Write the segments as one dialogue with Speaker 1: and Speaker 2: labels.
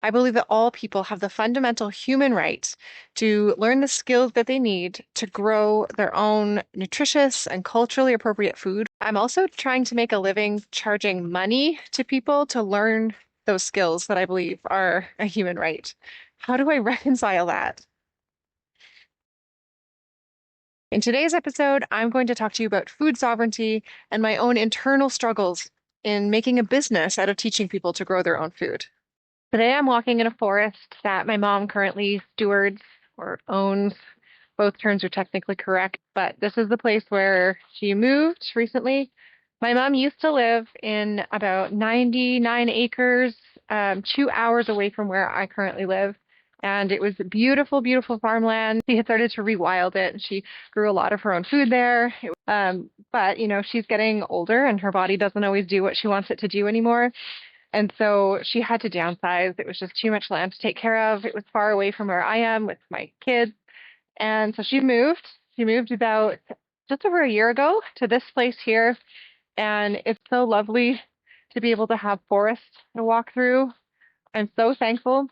Speaker 1: I believe that all people have the fundamental human right to learn the skills that they need to grow their own nutritious and culturally appropriate food. I'm also trying to make a living charging money to people to learn those skills that I believe are a human right. How do I reconcile that? In today's episode, I'm going to talk to you about food sovereignty and my own internal struggles in making a business out of teaching people to grow their own food. Today, I'm walking in a forest that my mom currently stewards or owns. Both terms are technically correct, but this is the place where she moved recently. My mom used to live in about 99 acres, 2 hours away from where I currently live. And it was beautiful, beautiful farmland. She had started to rewild it, and she grew a lot of her own food there. But, she's getting older and her body doesn't always do what she wants it to do anymore. And so she had to downsize. It was just too much land to take care of. It was far away from where I am with my kids. And so she moved. She moved about just over a year ago to this place here. And it's so lovely to be able to have forest to walk through. I'm so thankful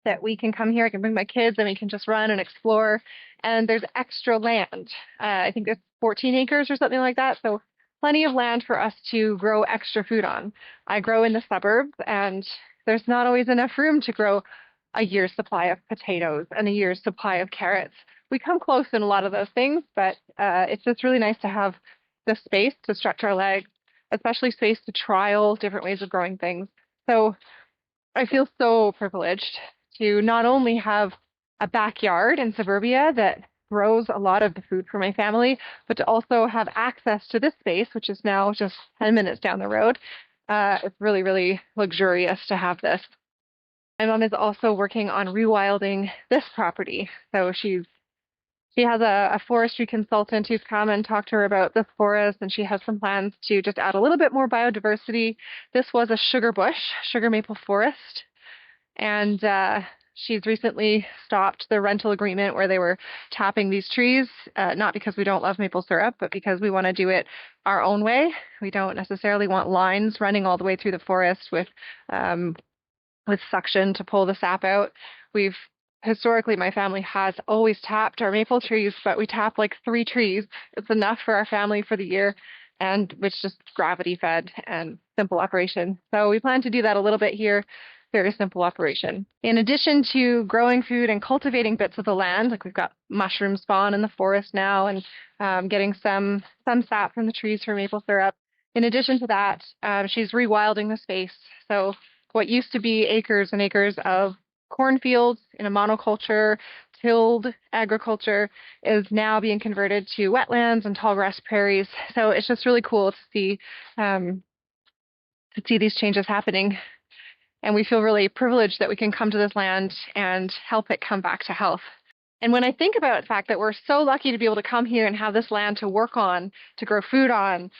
Speaker 1: that we can come here. I can bring my kids and we can just run and explore. And there's extra land. I think it's 14 acres or something like that. So plenty of land for us to grow extra food on. I grow in the suburbs and there's not always enough room to grow a year's supply of potatoes and a year's supply of carrots. We come close in a lot of those things, but it's just really nice to have the space to stretch our legs, especially space to trial different ways of growing things. So I feel so privileged to not only have a backyard in suburbia that grows a lot of the food for my family, but to also have access to this space, which is now just 10 minutes down the road. It's really, really luxurious to have this. My mom is also working on rewilding this property. So she has a forestry consultant who's come and talked to her about this forest, and she has some plans to just add a little bit more biodiversity. This was a sugar bush, sugar maple forest, and she's recently stopped the rental agreement where they were tapping these trees, not because we don't love maple syrup, but because we want to do it our own way. We don't necessarily want lines running all the way through the forest with suction to pull the sap out. We've historically, my family has always tapped our maple trees, but we tap like 3 trees. It's enough for our family for the year, and it's just gravity fed and simple operation. So we plan to do that a little bit here. Very simple operation. In addition to growing food and cultivating bits of the land, like we've got mushroom spawn in the forest now, and getting some sap from the trees for maple syrup. In addition to that, she's rewilding the space. So what used to be acres and acres of cornfields in a monoculture, tilled agriculture is now being converted to wetlands and tall grass prairies. So it's just really cool to see these changes happening. And we feel really privileged that we can come to this land and help it come back to health. And when I think about the fact that we're so lucky to be able to come here and have this land to work on, to grow food on,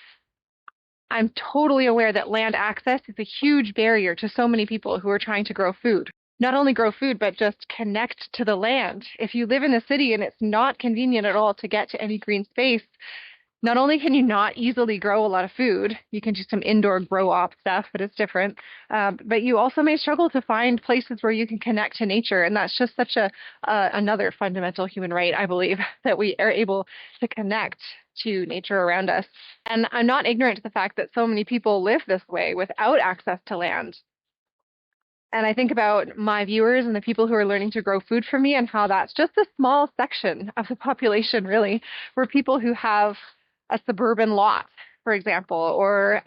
Speaker 1: I'm totally aware that land access is a huge barrier to so many people who are trying to grow food. Not only grow food, but just connect to the land. If you live in the city and it's not convenient at all to get to any green space, not only can you not easily grow a lot of food, you can do some indoor grow op stuff, but it's different. But you also may struggle to find places where you can connect to nature. And that's just such another fundamental human right, I believe, that we are able to connect to nature around us. And I'm not ignorant to the fact that so many people live this way without access to land. And I think about my viewers and the people who are learning to grow food from me and how that's just a small section of the population, really, where people who have a suburban lot, for example, or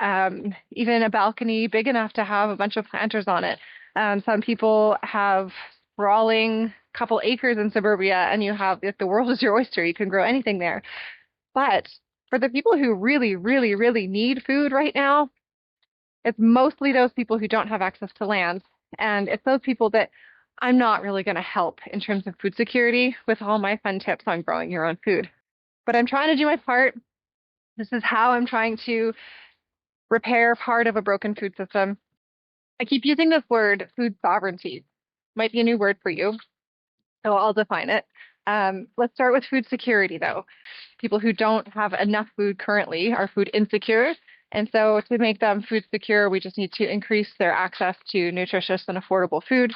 Speaker 1: even a balcony big enough to have a bunch of planters on it. Some people have sprawling couple acres in suburbia, and you have, if the world is your oyster, you can grow anything there. But for the people who really, really, really need food right now, it's mostly those people who don't have access to land. And it's those people that I'm not really going to help in terms of food security with all my fun tips on growing your own food. But I'm trying to do my part. This is how I'm trying to repair part of a broken food system. I keep using this word, food sovereignty. Might be a new word for you, so I'll define it. Let's start with food security, though. People who don't have enough food currently are food insecure, And so to make them food secure, we just need to increase their access to nutritious and affordable food.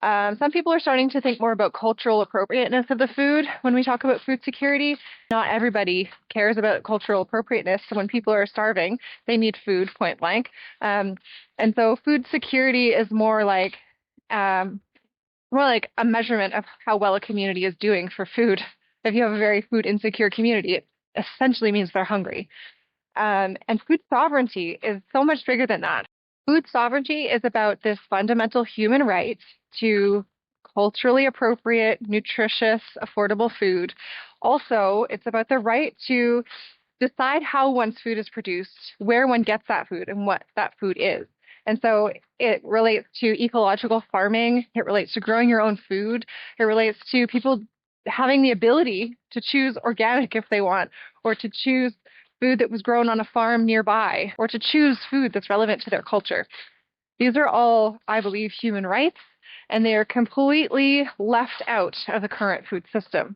Speaker 1: Some people are starting to think more about cultural appropriateness of the food when we talk about food security. Not everybody cares about cultural appropriateness. So when people are starving, they need food, point blank. And so food security is more like a measurement of how well a community is doing for food. If you have a very food insecure community, it essentially means they're hungry. And food sovereignty is so much bigger than that. Food sovereignty is about this fundamental human right to culturally appropriate, nutritious, affordable food. Also, it's about the right to decide how one's food is produced, where one gets that food, and what that food is. And so it relates to ecological farming, it relates to growing your own food, it relates to people having the ability to choose organic if they want, or to choose food that was grown on a farm nearby, or to choose food that's relevant to their culture. These are all, I believe, human rights, and they are completely left out of the current food system.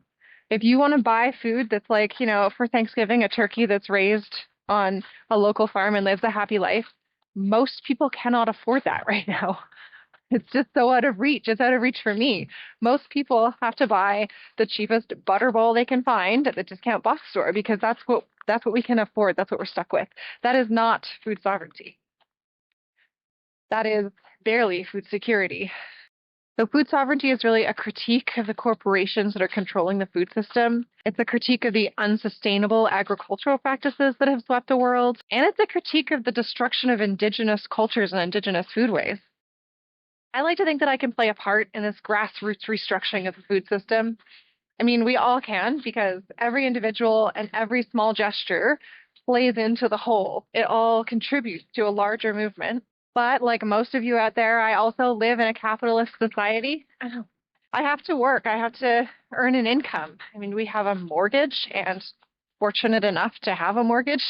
Speaker 1: If you want to buy food that's like, for Thanksgiving, a turkey that's raised on a local farm and lives a happy life, most people cannot afford that right now. It's just so out of reach. It's out of reach for me. Most people have to buy the cheapest butter bowl they can find at the discount box store because that's what we can afford. That's what we're stuck with. That is not food sovereignty. That is barely food security. So food sovereignty is really a critique of the corporations that are controlling the food system. It's a critique of the unsustainable agricultural practices that have swept the world. And it's a critique of the destruction of indigenous cultures and indigenous foodways. I like to think that I can play a part in this grassroots restructuring of the food system. I mean, we all can because every individual and every small gesture plays into the whole. It all contributes to a larger movement. But like most of you out there, I also live in a capitalist society. I have to work. I have to earn an income. I mean, we have a mortgage and fortunate enough to have a mortgage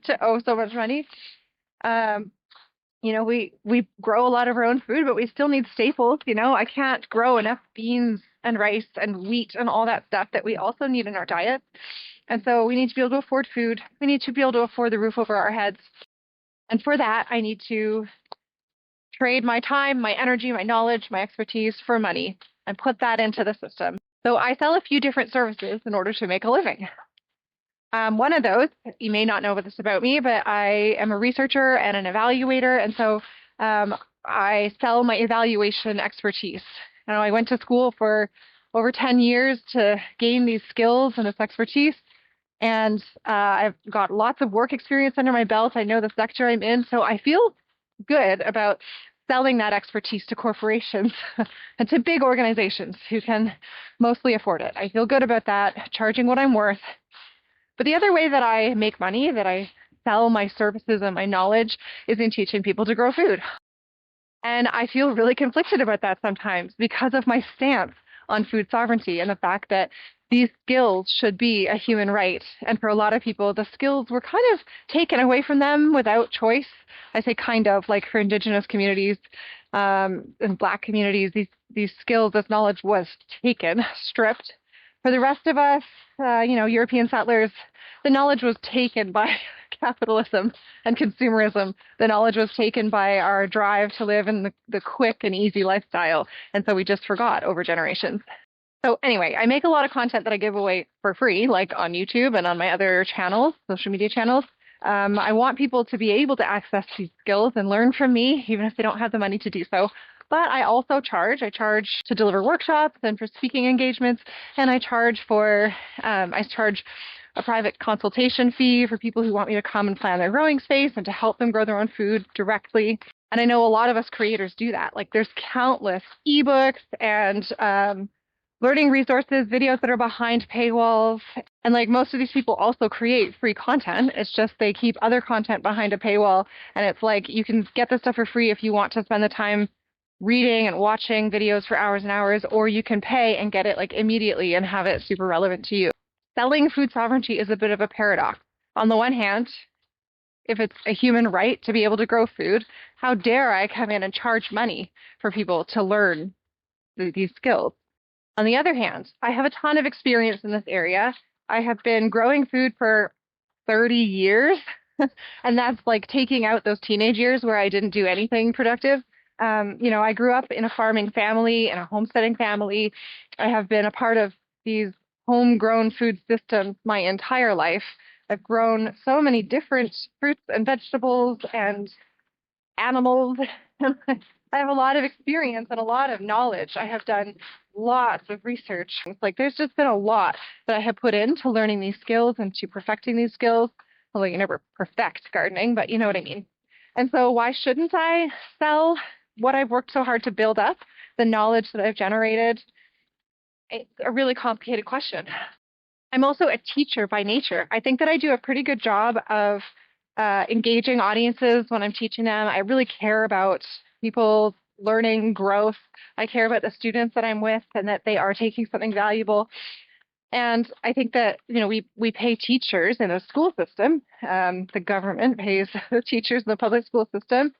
Speaker 1: to owe so much money. We grow a lot of our own food, but we still need staples. I can't grow enough beans and rice and wheat and all that stuff that we also need in our diet. And so we need to be able to afford food. We need to be able to afford the roof over our heads. And for that, I need to trade my time, my energy, my knowledge, my expertise for money and put that into the system. So I sell a few different services in order to make a living. One of those, you may not know this about me, but I am a researcher and an evaluator. And so I sell my evaluation expertise. I went to school for over 10 years to gain these skills and this expertise. And I've got lots of work experience under my belt. I know the sector I'm in. So I feel good about selling that expertise to corporations and to big organizations who can mostly afford it. I feel good about that, charging what I'm worth. But the other way that I make money, that I sell my services and my knowledge, is in teaching people to grow food. And I feel really conflicted about that sometimes because of my stance on food sovereignty and the fact that these skills should be a human right. And for a lot of people, the skills were kind of taken away from them without choice. I say kind of, like for Indigenous communities and Black communities, these skills, this knowledge was taken, stripped. For the rest of us, European settlers, the knowledge was taken by capitalism and consumerism. The knowledge was taken by our drive to live in the quick and easy lifestyle. And so we just forgot over generations. So anyway, I make a lot of content that I give away for free, like on YouTube and on my other channels, social media channels. I want people to be able to access these skills and learn from me, even if they don't have the money to do so. But I also charge. I charge to deliver workshops and for speaking engagements, and I charge a private consultation fee for people who want me to come and plan their growing space and to help them grow their own food directly. And I know a lot of us creators do that. Like there's countless ebooks and learning resources, videos that are behind paywalls. And like most of these people also create free content. It's just they keep other content behind a paywall. And it's like you can get this stuff for free if you want to spend the time reading and watching videos for hours and hours, or you can pay and get it like immediately and have it super relevant to you. Selling food sovereignty is a bit of a paradox. On the one hand, if it's a human right to be able to grow food, how dare I come in and charge money for people to learn these skills? On the other hand, I have a ton of experience in this area. I have been growing food for 30 years. And that's like taking out those teenage years where I didn't do anything productive. I grew up in a farming family and a homesteading family. I have been a part of these homegrown food systems my entire life. I've grown so many different fruits and vegetables and animals. I have a lot of experience and a lot of knowledge. I have done lots of research. It's like there's just been a lot that I have put into learning these skills and to perfecting these skills. Although you never perfect gardening, but you know what I mean. And so why shouldn't I sell what I've worked so hard to build up, the knowledge that I've generated? It's a really complicated question. I'm also a teacher by nature. I think that I do a pretty good job of engaging audiences when I'm teaching them. I really care about people's learning growth. I care about the students that I'm with and that they are taking something valuable. And I think that, we pay teachers in a school system. The government pays the teachers in the public school system.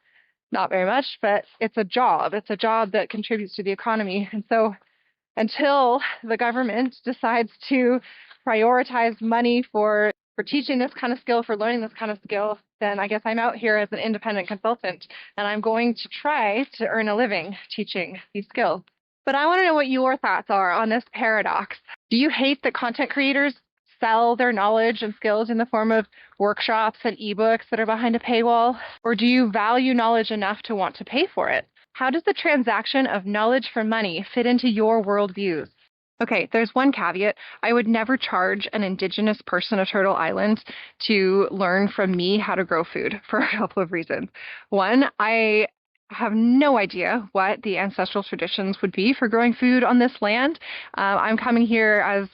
Speaker 1: Not very much, but it's a job. It's a job that contributes to the economy. And so until the government decides to prioritize money for teaching this kind of skill, for learning this kind of skill, then I guess I'm out here as an independent consultant and I'm going to try to earn a living teaching these skills. But I want to know what your thoughts are on this paradox. Do you hate that content creators sell their knowledge and skills in the form of workshops and ebooks that are behind a paywall? Or do you value knowledge enough to want to pay for it? How does the transaction of knowledge for money fit into your worldviews? Okay, there's one caveat. I would never charge an Indigenous person of Turtle Island to learn from me how to grow food for a couple of reasons. One, I have no idea what the ancestral traditions would be for growing food on this land. I'm coming here as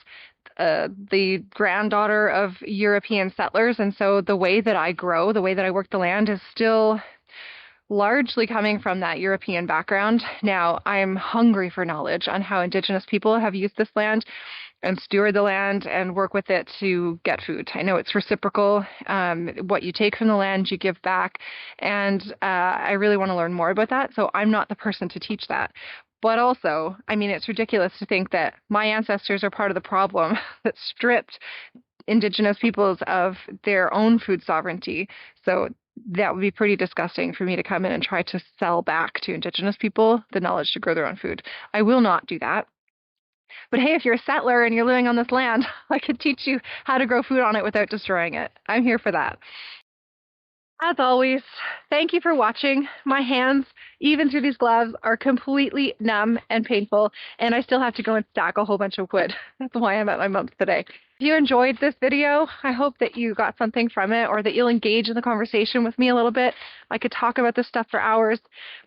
Speaker 1: the granddaughter of European settlers, and so the way that I grow, the way that I work the land is still largely coming from that European background. Now, I'm hungry for knowledge on how Indigenous people have used this land and steward the land and work with it to get food. I know it's reciprocal. What you take from the land, you give back. And I really want to learn more about that. So I'm not the person to teach that. But also, I mean, it's ridiculous to think that my ancestors are part of the problem that stripped Indigenous peoples of their own food sovereignty. So that would be pretty disgusting for me to come in and try to sell back to Indigenous people the knowledge to grow their own food. I will not do that. But hey, if you're a settler and you're living on this land, I could teach you how to grow food on it without destroying it. I'm here for that. As always, thank you for watching. My hands, even through these gloves, are completely numb and painful, and I still have to go and stack a whole bunch of wood. That's why I'm at my mom's today. If you enjoyed this video, I hope that you got something from it or that you'll engage in the conversation with me a little bit. I could talk about this stuff for hours.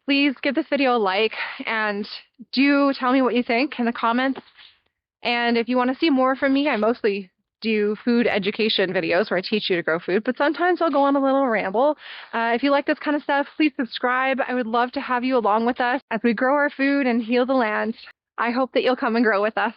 Speaker 1: Please give this video a like and do tell me what you think in the comments. And if you want to see more from me, I mostly do food education videos where I teach you to grow food, but sometimes I'll go on a little ramble. If you like this kind of stuff, please subscribe. I would love to have you along with us as we grow our food and heal the land. I hope that you'll come and grow with us.